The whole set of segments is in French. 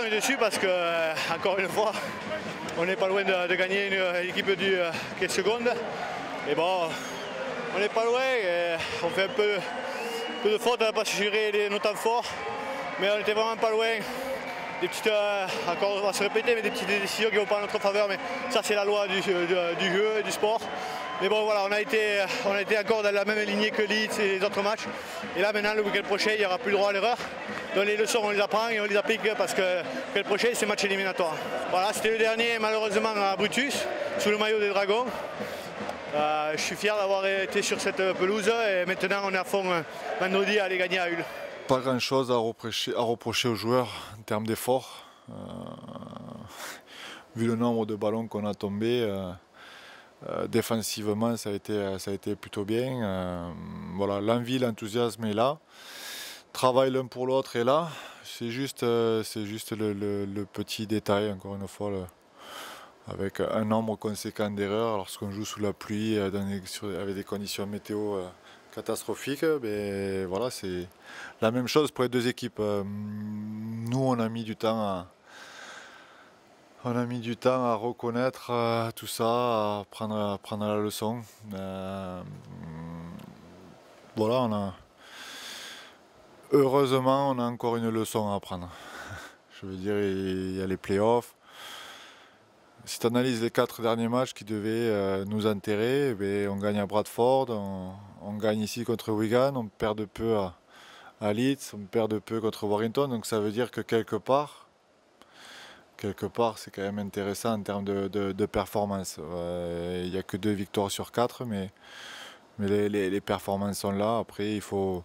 on est déçu parce que, encore une fois, on n'est pas loin de gagner une équipe qui est seconde. Et bon, on n'est pas loin et on fait un peu de fautes à ne pas assurer nos temps forts. Mais on était vraiment pas loin. Des petites, encore on va se répéter, mais des petites décisions qui vont pas en notre faveur. Mais ça, c'est la loi du jeu et du sport. Mais bon, voilà, on a été encore dans la même lignée que Leeds et les autres matchs. Et là, maintenant, le week-end prochain, il n'y aura plus le droit à l'erreur. Donc les leçons, on les apprend et on les applique parce que le week-end prochain, c'est match éliminatoire. Voilà, c'était le dernier, malheureusement, à Brutus, sous le maillot des Dragons. Je suis fier d'avoir été sur cette pelouse et maintenant, on est à fond vendredi à aller gagner à Hull. Pas grand chose à reprocher aux joueurs en termes d'efforts. Vu le nombre de ballons qu'on a tombés, défensivement ça a été plutôt bien. Voilà, l'envie, l'enthousiasme est là. Travail l'un pour l'autre est là. C'est juste le petit détail, encore une fois, avec un nombre conséquent d'erreurs lorsqu'on joue sous la pluie, avec des conditions météo catastrophique, mais voilà, c'est la même chose pour les deux équipes. Nous, on a mis du temps à reconnaître tout ça, à prendre la leçon. Voilà, heureusement, on a encore une leçon à apprendre. Je veux dire, il y a les playoffs. Si tu analyses les 4 derniers matchs qui devaient nous enterrer, on gagne à Bradford, on gagne ici contre Wigan, on perd de peu à Leeds, on perd de peu contre Warrington. Donc ça veut dire que quelque part c'est quand même intéressant en termes de performance. Il n'y a que 2 victoires sur 4, mais les performances sont là. Après, il faut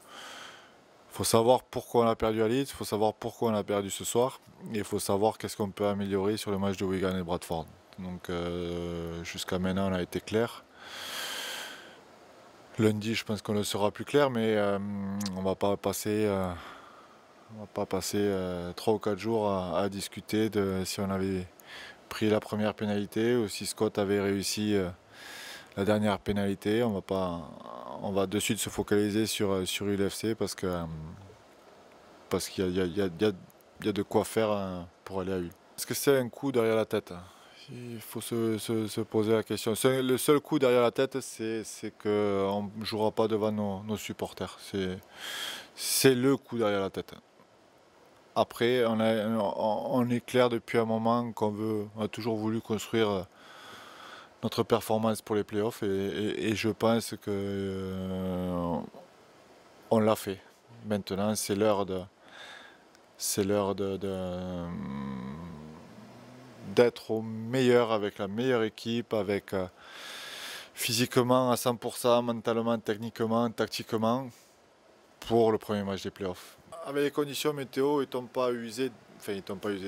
savoir pourquoi on a perdu à Leeds, il faut savoir pourquoi on a perdu ce soir, et il faut savoir qu'est-ce qu'on peut améliorer sur le match de Wigan et Bradford. Donc jusqu'à maintenant on a été clair. Lundi je pense qu'on le sera plus clair, mais on va pas passer 3 ou 4 jours à discuter de si on avait pris la première pénalité ou si Scott avait réussi la dernière pénalité. On va de suite se focaliser sur ULFC parce qu'il y a de quoi faire pour aller à Hull. Est-ce que c'est un coup derrière la tête? Il faut se poser la question. Le seul coup derrière la tête, c'est qu'on ne jouera pas devant nos supporters. C'est le coup derrière la tête. Après, on est clair depuis un moment qu'on a toujours voulu construire notre performance pour les playoffs et je pense que on l'a fait. Maintenant, c'est l'heure d'être au meilleur avec la meilleure équipe, avec physiquement à 100%, mentalement, techniquement, tactiquement, pour le premier match des playoffs. Avec les conditions météo, ils n'ont pas usé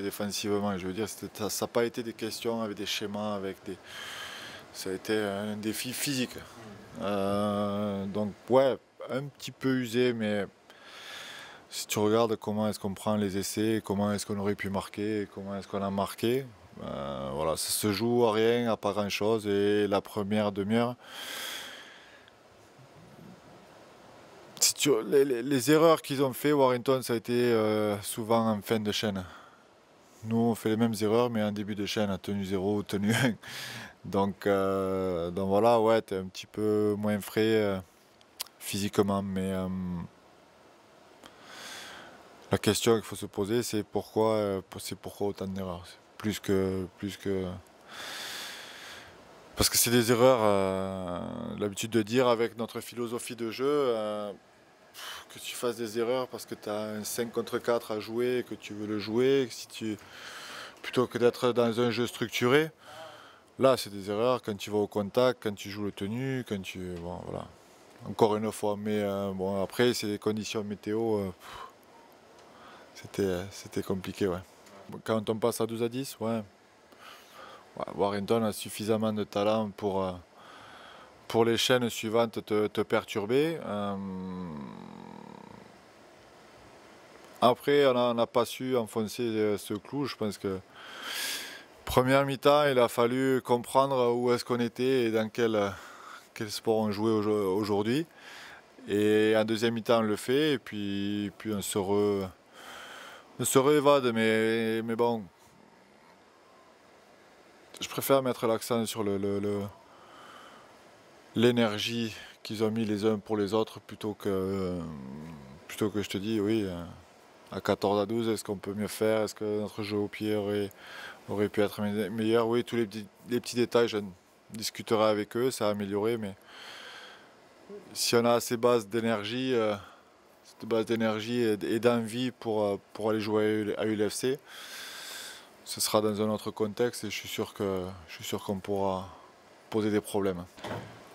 défensivement. Je veux dire, ça n'a pas été des questions avec des schémas, ça a été un défi physique. Donc ouais, un petit peu usé, mais si tu regardes comment est-ce qu'on prend les essais, comment est-ce qu'on aurait pu marquer, comment est-ce qu'on a marqué, voilà, ça se joue à rien, à pas grand-chose. Et la première demi-heure, les erreurs qu'ils ont fait, Warrington, ça a été souvent en fin de chaîne. Nous, on fait les mêmes erreurs, mais en début de chaîne, à tenue 0 ou tenue 1. Donc voilà, ouais, t'es un petit peu moins frais physiquement, mais la question qu'il faut se poser, c'est pourquoi autant d'erreurs. Plus que parce que c'est des erreurs, l'habitude de dire avec notre philosophie de jeu, que tu fasses des erreurs parce que tu as un 5 contre 4 à jouer et que tu veux le jouer, plutôt que d'être dans un jeu structuré. Là, c'est des erreurs quand tu vas au contact, quand tu joues le tenue, bon, voilà. Encore une fois, mais bon, après, c'est les conditions météo, c'était compliqué, ouais. Quand on passe à 12-10, ouais. Warrington a suffisamment de talent pour les chaînes suivantes te perturber. Après, on n'a pas su enfoncer ce clou. Je pense que première mi-temps, il a fallu comprendre où est-ce qu'on était et dans quel sport on jouait aujourd'hui. Et en deuxième mi-temps, on le fait et puis on se réévadent, mais bon, je préfère mettre l'accent sur l'énergie qu'ils ont mis les uns pour les autres plutôt que je te dis oui, à 14 à 12, est-ce qu'on peut mieux faire? Est-ce que notre jeu au pied aurait pu être meilleur? Oui, tous les petits détails, je discuterai avec eux, ça a amélioré, mais si on a ces bases d'énergie, et d'envie pour aller jouer à l'UFC, ce sera dans un autre contexte et je suis sûr qu'on pourra poser des problèmes.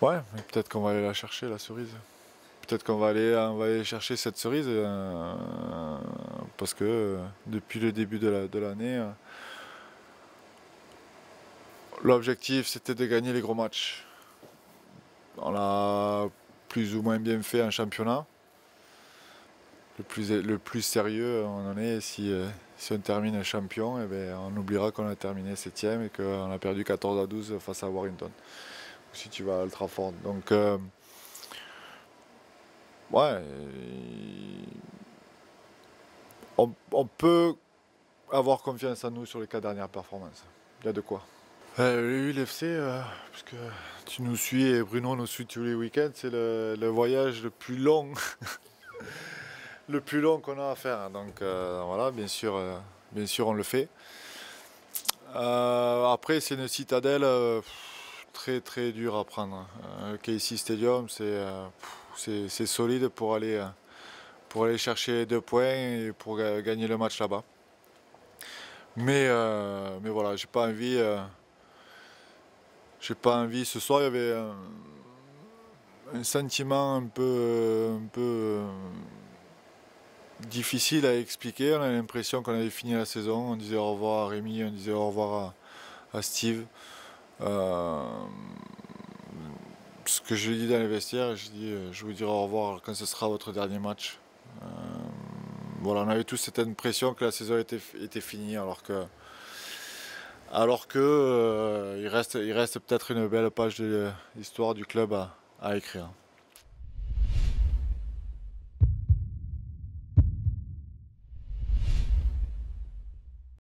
Ouais, mais peut-être qu'on va aller la chercher, la cerise. Peut-être qu'on va aller chercher cette cerise parce que depuis le début de l'année, l'objectif c'était de gagner les gros matchs. On l'a plus ou moins bien fait en championnat. Le plus sérieux on en est, si on termine champion, eh bien, on oubliera qu'on a terminé 7ème et qu'on a perdu 14 à 12 face à Warrington. Ou si tu vas à Old Trafford. Donc, ouais, on peut avoir confiance en nous sur les 4 dernières performances. Il y a de quoi. L'UFC, parce que tu nous suis et Bruno nous suit tous les week-ends, c'est le voyage le plus long qu'on a à faire. Donc voilà, bien sûr on le fait. Après, c'est une citadelle très très dure à prendre. KC Stadium, c'est solide pour aller chercher 2 points et pour gagner le match là-bas. Mais voilà, j'ai pas envie. Ce soir, il y avait un sentiment un peu difficile à expliquer. On a l'impression qu'on avait fini la saison. On disait au revoir à Rémi, on disait au revoir à Steve. Ce que je lui dis dans les vestiaires, je vous dirai au revoir quand ce sera votre dernier match. Voilà, on avait tous cette impression que la saison était finie, alors que il reste peut-être une belle page de l'histoire du club à écrire.